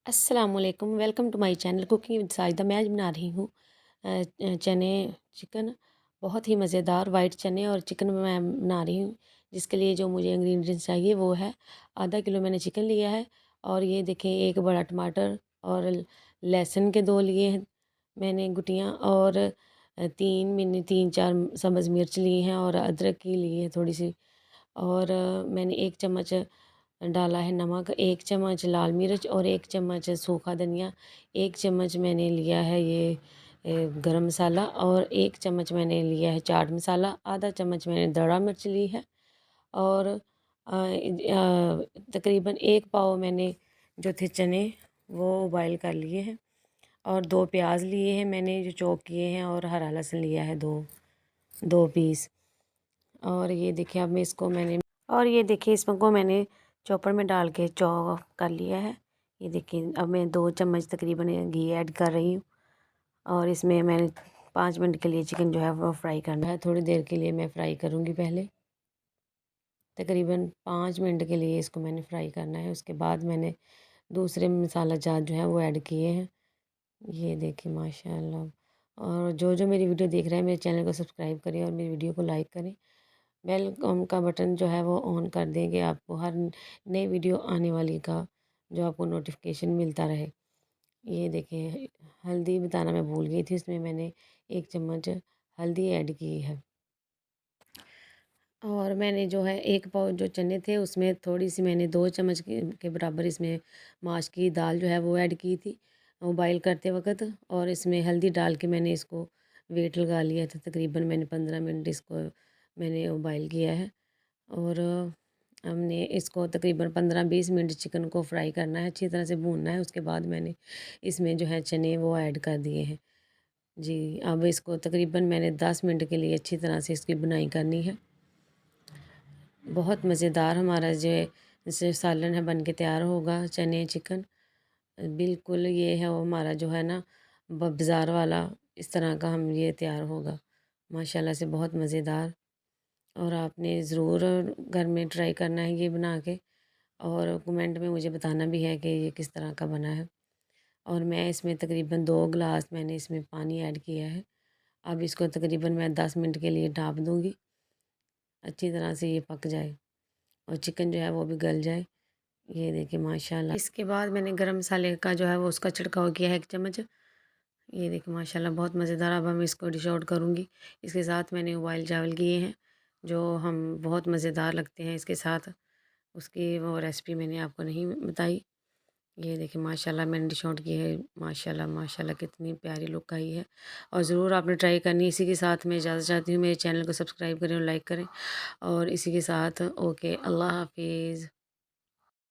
अस्सलामुअलैकुम, welcome to my channel cooking with Sajida. मैं आज बना रही हूँ चने चिकन। बहुत ही मज़ेदार वाइट चने और चिकन मैं बना रही हूँ। जिसके लिए जो मुझे इंग्रेडिएंट्स चाहिए वो है आधा किलो मैंने चिकन लिया है। और ये देखें, एक बड़ा टमाटर और लहसुन के दो लिए हैं मैंने गुटियाँ। और मैंने तीन चार सब्ज़ मिर्च ली हैं और अदरक की ली है थोड़ी सी। और मैंने एक चम्मच डाला है नमक, 1 चम्मच लाल मिर्च और 1 चम्मच सूखा धनिया, 1 चम्मच मैंने लिया है ये गरम मसाला और 1 चम्मच मैंने लिया है चाट मसाला, आधा चम्मच मैंने दड़ा मिर्च ली है। और तकरीबन 1 पाव मैंने जो थे चने वो बॉयल कर लिए हैं। और 2 प्याज लिए हैं मैंने जो चॉप किए हैं, और हरा लहसुन लिया है 2 पीस। और ये देखिए, अब मैं इसको मैंने और ये देखिए इसको मैंने चॉपर में डाल के चॉप कर लिया है। ये देखिए, अब मैं 2 चम्मच तकरीबन घी ऐड कर रही हूँ। और इसमें मैंने 5 मिनट के लिए चिकन जो है वो फ्राई करना है। थोड़ी देर के लिए मैं फ्राई करूँगी। पहले तकरीबन 5 मिनट के लिए इसको मैंने फ्राई करना है। उसके बाद मैंने दूसरे मसाला जात जो है वो ऐड किए हैं। ये देखिए माशाल्लाह। और जो जो मेरी वीडियो देख रहे हैं, मेरे चैनल को सब्सक्राइब करें और मेरी वीडियो को लाइक करें। बेल का बटन जो है वो ऑन कर देंगे, आपको हर नई वीडियो आने वाली का जो आपको नोटिफिकेशन मिलता रहे। ये देखिए, हल्दी बताना मैं भूल गई थी, इसमें मैंने 1 चम्मच हल्दी ऐड की है। और मैंने जो है 1 पाव जो चने थे उसमें थोड़ी सी मैंने 2 चम्मच के बराबर इसमें माश की दाल जो है वो ऐड की थी बॉयल करते वक्त। और इसमें हल्दी डाल के मैंने इसको वेट लगा लिया था। तकरीबन मैंने 15 मिनट इसको मैंने बॉयल किया है। और हमने इसको तकरीबन 15-20 मिनट चिकन को फ्राई करना है, अच्छी तरह से भूनना है। उसके बाद मैंने इसमें जो है चने वो ऐड कर दिए हैं। जी, अब इसको तकरीबन मैंने 10 मिनट के लिए अच्छी तरह से इसकी बुनाई करनी है। बहुत मज़ेदार हमारा जो जैसे सालन है बन के तैयार होगा चने चिकन। बिल्कुल ये है वो हमारा जो है ना बाज़ार वाला, इस तरह का हम ये तैयार होगा माशाल्लाह से, बहुत मज़ेदार। और आपने ज़रूर घर में ट्राई करना है ये बना के, और कमेंट में मुझे बताना भी है कि ये किस तरह का बना है। और मैं इसमें तकरीबन 2 गिलास मैंने इसमें पानी ऐड किया है। अब इसको तकरीबन मैं 10 मिनट के लिए ढाँप दूँगी, अच्छी तरह से ये पक जाए और चिकन जो है वो भी गल जाए। ये देखिए माशाल्लाह। इसके बाद मैंने गरम मसाले का जो है वो उसका छिड़काव किया है 1 चम्मच। ये देखिए माशाल्लाह बहुत मज़ेदार। अब हम इसको डिश आउट करूँगी। इसके साथ मैंने उबाइल चावल किए हैं जो हम बहुत मज़ेदार लगते हैं इसके साथ। उसकी वो रेसिपी मैंने आपको नहीं बताई। ये देखिए माशाल्लाह मैंने डिश आउट की है। माशाल्लाह माशाल्लाह कितनी प्यारी लुक आई है। और ज़रूर आपने ट्राई करनी है। इसी के साथ मैं इजाज़त चाहती हूँ। मेरे चैनल को सब्सक्राइब करें और लाइक करें। और इसी के साथ ओके, अल्लाह हाफ़िज़।